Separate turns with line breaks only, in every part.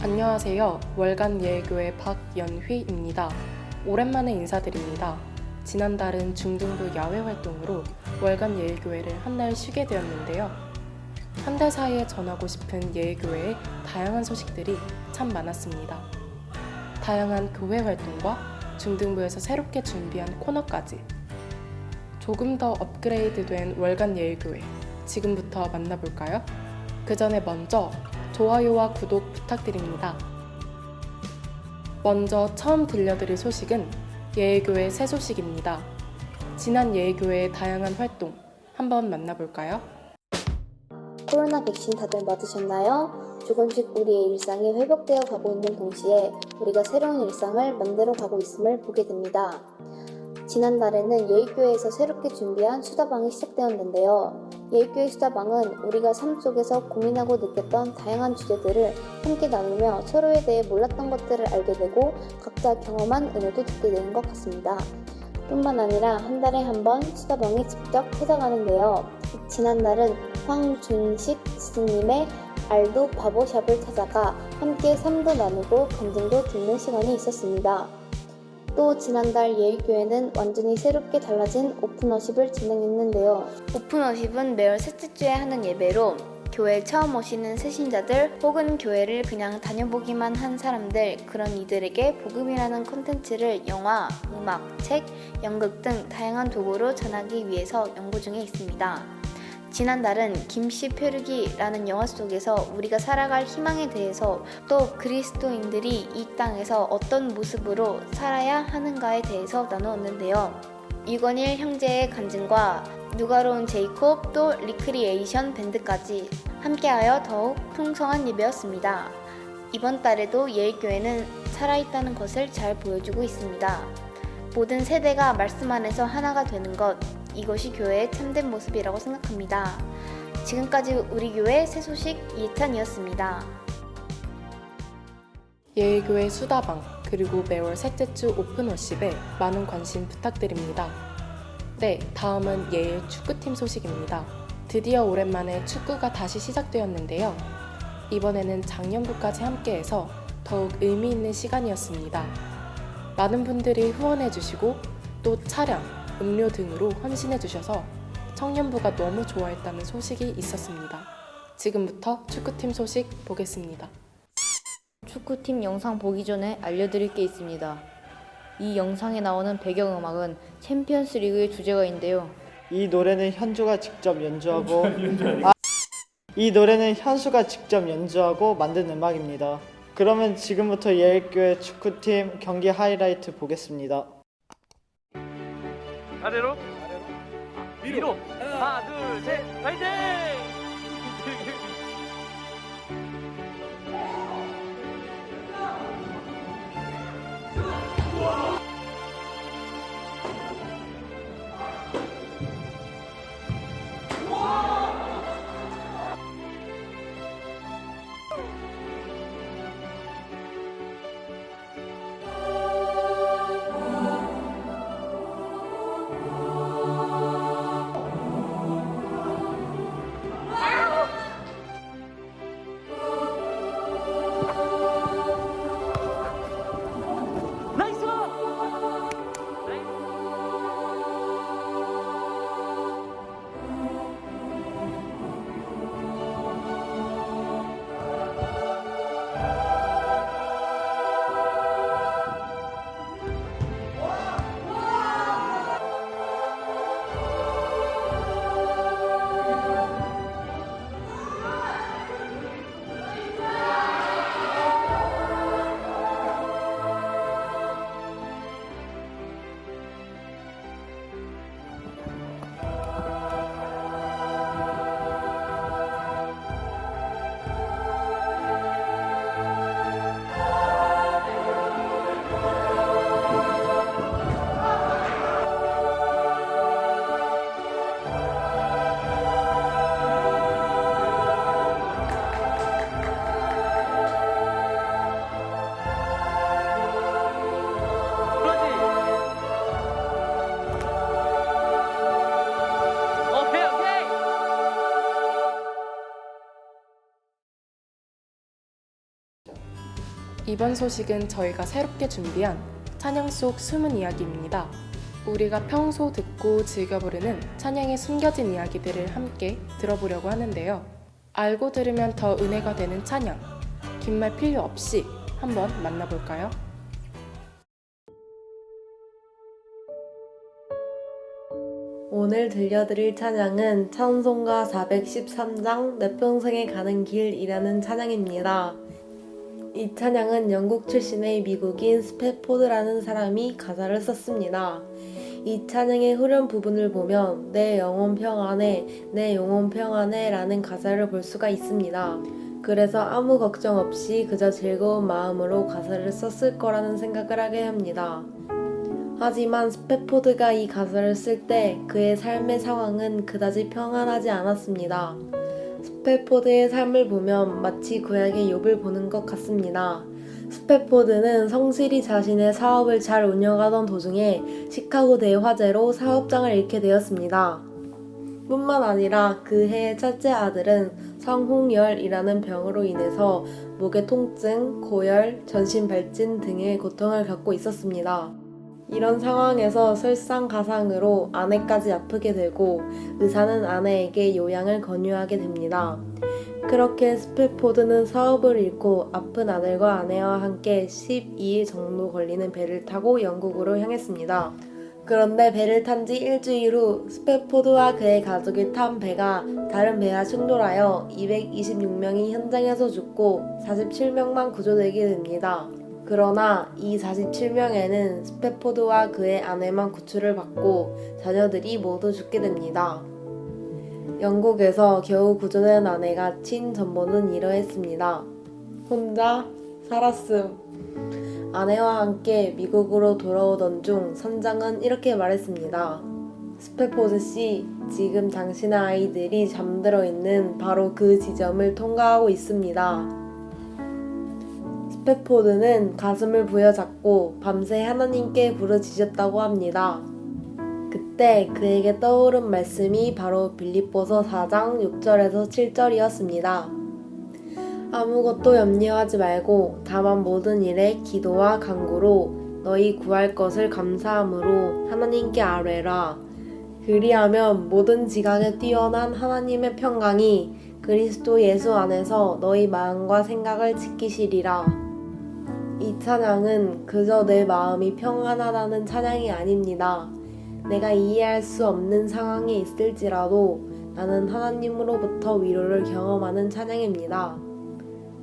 안녕하세요. 월간 예일교회 박연휘입니다. 오랜만에 인사드립니다. 지난달은 중등부 야외 활동으로 월간 예일교회를 한 달 쉬게 되었는데요. 한 달 사이에 전하고 싶은 예일교회의 다양한 소식들이 참 많았습니다. 다양한 교회 활동과 중등부에서 새롭게 준비한 코너까지 조금 더 업그레이드된 월간 예일교회 지금부터 만나볼까요? 그 전에 먼저 좋아요와 구독 부탁드립니다. 먼저 처음 들려드릴 소식은 예일교회 새 소식입니다. 지난 예일교회의 다양한 활동 한번 만나볼까요?
코로나 백신 다들 맞으셨나요? 조금씩 우리의 일상이 회복되어 가고 있는 동시에 우리가 새로운 일상을 만들어 가고 있음을 보게 됩니다. 지난달에는 예일교회에서 새롭게 준비한 수다방이 시작되었는데요. 예일교회 수다방은 우리가 삶 속에서 고민하고 느꼈던 다양한 주제들을 함께 나누며 서로에 대해 몰랐던 것들을 알게 되고 각자 경험한 은혜도 듣게 되는 것 같습니다. 뿐만 아니라 한 달에 한 번 수다방에 직접 찾아가는데요. 지난달은 황준식 스님의 알도 바보샵을 찾아가 함께 삶도 나누고 간증도 듣는 시간이 있었습니다. 또 지난달 예일교회는 완전히 새롭게 달라진 오픈워십을 진행했는데요. 오픈워십은 매월 셋째 주에 하는 예배로 교회에 처음 오시는 새신자들 혹은 교회를 그냥 다녀보기만 한 사람들 그런 이들에게 복음이라는 콘텐츠를 영화, 음악, 책, 연극 등 다양한 도구로 전하기 위해서 연구 중에 있습니다. 지난달은 김씨 표류기라는 영화 속에서 우리가 살아갈 희망에 대해서 또 그리스도인들이 이 땅에서 어떤 모습으로 살아야 하는가에 대해서 나누었는데요. 유건일 형제의 간증과 누가로운 제이콥 또 리크리에이션 밴드까지 함께하여 더욱 풍성한 예배였습니다. 이번 달에도 예일교회는 살아있다는 것을 잘 보여주고 있습니다. 모든 세대가 말씀 안에서 하나가 되는 것, 이것이 교회의 참된 모습이라고 생각합니다. 지금까지 우리 교회 새 소식 이해찬이었습니다.
예일교회 수다방 그리고 매월 셋째 주 오픈워십에 많은 관심 부탁드립니다. 네, 다음은 예일 축구팀 소식입니다. 드디어 오랜만에 축구가 다시 시작되었는데요. 이번에는 작년부까지 함께해서 더욱 의미 있는 시간이었습니다. 많은 분들이 후원해주시고 또 차량, 음료 등으로 헌신해주셔서 청년부가 너무 좋아했다는 소식이 있었습니다. 지금부터 축구팀 소식 보겠습니다.
축구팀 영상 보기 전에 알려드릴 게 있습니다. 이 영상에 나오는 배경음악은 챔피언스 리그의 주제가인데요.
이 노래는 현수가 직접 연주하고 만든 음악입니다. 그러면 지금부터 예일교회 축구팀 경기 하이라이트 보겠습니다.
아래로 위로 하나 둘 셋 파이팅!
이번 소식은 저희가 새롭게 준비한 찬양 속 숨은 이야기입니다. 우리가 평소 듣고 즐겨 부르는 찬양의 숨겨진 이야기들을 함께 들어보려고 하는데요. 알고 들으면 더 은혜가 되는 찬양, 긴 말 필요 없이 한번 만나볼까요?
오늘 들려드릴 찬양은 찬송가 413장 내 평생에 가는 길이라는 찬양입니다. 이 찬양은 영국 출신의 미국인 스패포드라는 사람이 가사를 썼습니다. 이 찬양의 후렴 부분을 보면 내 영혼 평안해, 내 영혼 평안해 라는 가사를 볼 수가 있습니다. 그래서 아무 걱정 없이 그저 즐거운 마음으로 가사를 썼을 거라는 생각을 하게 합니다. 하지만 스패포드가 이 가사를 쓸 때 그의 삶의 상황은 그다지 평안하지 않았습니다. 스패포드의 삶을 보면 마치 구약의 욥을 보는 것 같습니다. 스패포드는 성실히 자신의 사업을 잘 운영하던 도중에 시카고대 화재로 사업장을 잃게 되었습니다. 뿐만 아니라 그 해의 첫째 아들은 성홍열이라는 병으로 인해서 목의 통증, 고열, 전신 발진 등의 고통을 겪고 있었습니다. 이런 상황에서 설상가상으로 아내까지 아프게 되고 의사는 아내에게 요양을 권유하게 됩니다. 그렇게 스패포드는 사업을 잃고 아픈 아들과 아내와 함께 12일 정도 걸리는 배를 타고 영국으로 향했습니다. 그런데 배를 탄 지 일주일 후 스패포드와 그의 가족이 탄 배가 다른 배와 충돌하여 226명이 현장에서 죽고 47명만 구조되게 됩니다. 그러나 이 47명에는 스패포드와 그의 아내만 구출을 받고 자녀들이 모두 죽게 됩니다. 영국에서 겨우 구조된 아내가 친 전보는 이러했습니다. 혼자 살았음. 아내와 함께 미국으로 돌아오던 중 선장은 이렇게 말했습니다. 스패포드 씨, 지금 당신의 아이들이 잠들어 있는 바로 그 지점을 통과하고 있습니다. 스패포드는 가슴을 부여잡고 밤새 하나님께 부르짖었다고 합니다. 그때 그에게 떠오른 말씀이 바로 빌립보서 4장 6절에서 7절이었습니다. 아무것도 염려하지 말고 다만 모든 일에 기도와 간구로 너희 구할 것을 감사함으로 하나님께 아뢰라. 그리하면 모든 지각에 뛰어난 하나님의 평강이 그리스도 예수 안에서 너희 마음과 생각을 지키시리라. 이 찬양은 그저 내 마음이 평안하다는 찬양이 아닙니다. 내가 이해할 수 없는 상황에 있을지라도 나는 하나님으로부터 위로를 경험하는 찬양입니다.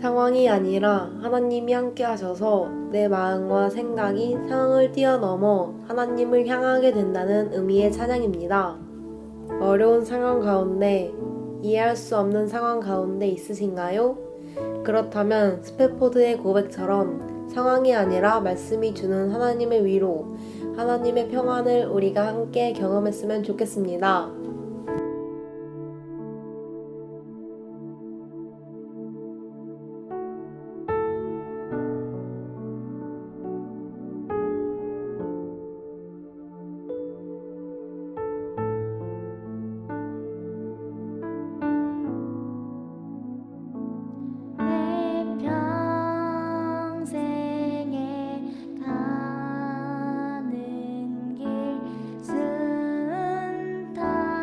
상황이 아니라 하나님이 함께 하셔서 내 마음과 생각이 상황을 뛰어넘어 하나님을 향하게 된다는 의미의 찬양입니다. 어려운 상황 가운데, 이해할 수 없는 상황 가운데 있으신가요? 그렇다면 스패포드의 고백처럼 상황이 아니라 말씀이 주는 하나님의 위로, 하나님의 평안을 우리가 함께 경험했으면 좋겠습니다.
내 평생에 가는 길 순탄하게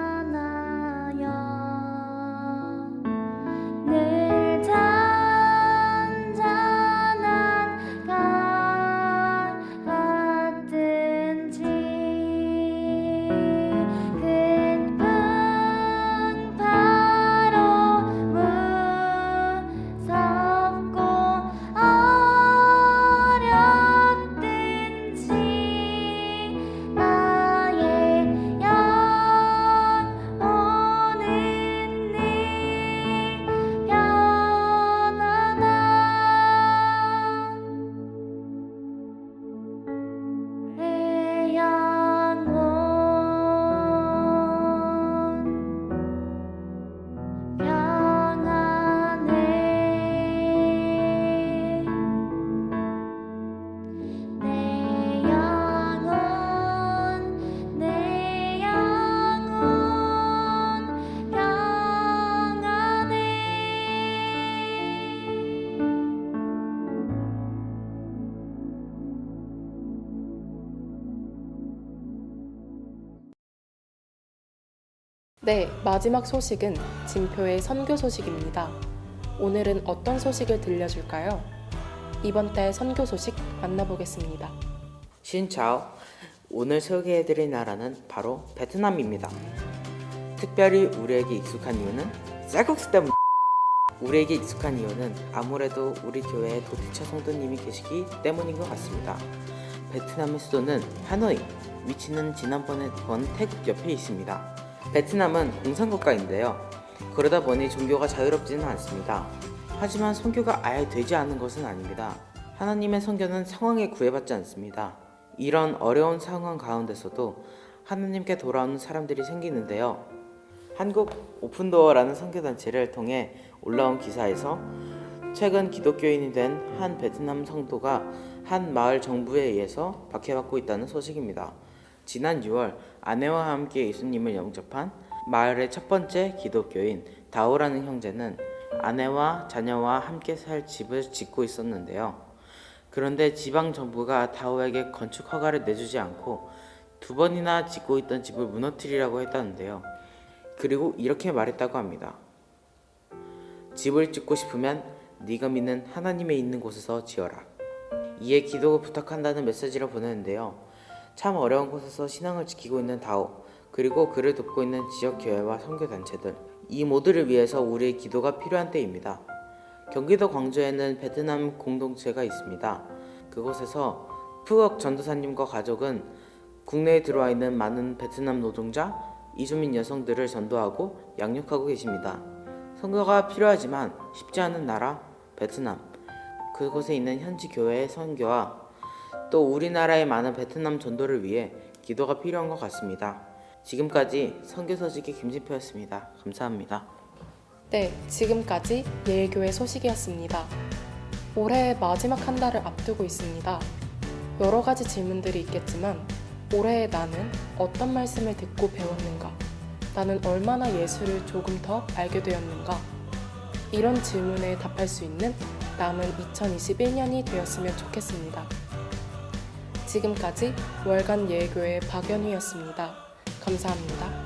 네, 마지막 소식은 진표의 선교 소식입니다. 오늘은 어떤 소식을 들려줄까요? 이번 달 선교 소식 만나보겠습니다.
신차오, 오늘 소개해드릴 나라는 바로 베트남입니다. 특별히 우리에게 익숙한 이유는 쌀국수 때문. 우리에게 익숙한 이유는 아무래도 우리 교회에 도티처 성도님이 계시기 때문인 것 같습니다. 베트남의 수도는 하노이, 위치는 지난번에 본 태국 옆에 있습니다. 베트남은 공산국가인데요. 그러다 보니 종교가 자유롭지는 않습니다. 하지만 선교가 아예 되지 않은 것은 아닙니다. 하나님의 선교는 상황에 구애받지 않습니다. 이런 어려운 상황 가운데서도 하나님께 돌아오는 사람들이 생기는데요. 한국 오픈도어라는 선교단체를 통해 올라온 기사에서 최근 기독교인이 된 한 베트남 성도가 한 마을 정부에 의해서 박해받고 있다는 소식입니다. 지난 6월 아내와 함께 예수님을 영접한 마을의 첫 번째 기독교인 다오라는 형제는 아내와 자녀와 함께 살 집을 짓고 있었는데요. 그런데 지방 정부가 다오에게 건축 허가를 내주지 않고 2번이나 짓고 있던 집을 무너뜨리라고 했다는데요. 그리고 이렇게 말했다고 합니다. 집을 짓고 싶으면 네가 믿는 하나님의 있는 곳에서 지어라. 이에 기도를 부탁한다는 메시지를 보내는데요. 참 어려운 곳에서 신앙을 지키고 있는 다오, 그리고 그를 돕고 있는 지역 교회와 선교단체들, 이 모두를 위해서 우리의 기도가 필요한 때입니다. 경기도 광주에는 베트남 공동체가 있습니다. 그곳에서 푸억 전도사님과 가족은 국내에 들어와 있는 많은 베트남 노동자, 이주민 여성들을 전도하고 양육하고 계십니다. 선교가 필요하지만 쉽지 않은 나라 베트남, 그곳에 있는 현지 교회의 선교와 또 우리나라의 많은 베트남 전도를 위해 기도가 필요한 것 같습니다. 지금까지 선교 소식의 김진표였습니다. 감사합니다.
네, 지금까지 예일교회 소식이었습니다. 올해의 마지막 한 달을 앞두고 있습니다. 여러 가지 질문들이 있겠지만 올해의 나는 어떤 말씀을 듣고 배웠는가? 나는 얼마나 예수를 조금 더 알게 되었는가? 이런 질문에 답할 수 있는 남은 2021년이 되었으면 좋겠습니다. 지금까지 월간 예일교회 박연희였습니다. 감사합니다.